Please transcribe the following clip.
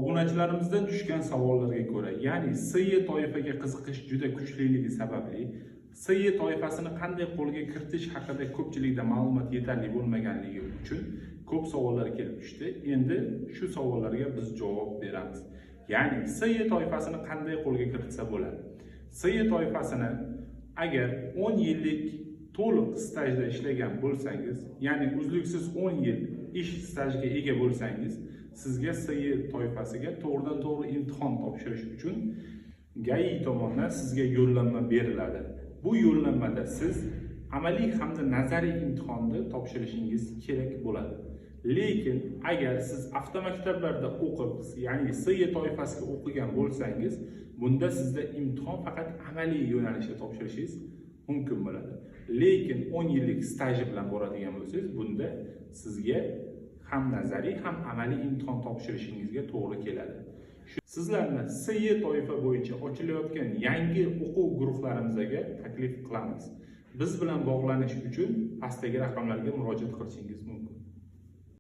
Obunachilarimizdan tushgan savollarga ko'ra, ya'ni SY toifaga qiziqish juda kuchliligi sababli SY toifasini qanday qo'lga kiritish haqida ko'pchilikda ma'lumot yetarli bo'lmaganligi uchun ko'p savollar kelib tushdi. Endi shu savollarga biz javob beramiz. Ya'ni SY toifasini qanday qo'lga kiritsa bo'ladi? SY toifasini agar 10 yillik to'liq stajda ishlagan bo'lsangiz, ya'ni uzluksiz 10 yil ish stajiga ega bo'lsangiz, sizga SY toifasiga to'g'ridan-to'g'ri imtihon topshirish uchun GAI tomonidan sizga yo'llanma beriladi. Bu yo'llanmada siz amaliy hamda nazariy imtihonni topshirishingiz kerak bo'ladi. Lekin agar siz avtomaktablarda o'qib, ya'ni SY toifasiga o'qigan bo'lsangiz, bunda sizda imtihon faqat amaliy yo'nalishda topshirishingiz mumkin bo'ladi. Lekin 10 yillik staji bilan boradigan bo'lsangiz, bunda sizga ham nazariy ham amaliy imtihon topshirishingizga to'g'ri keladi. Sizlarni SY toifa bo'yicha ochilayotgan yangi o'quv guruhlarimizga taklif qilamiz. Biz bilan bog'lanish uchun pastdagi raqamlarga murojaat qilishingiz mumkin.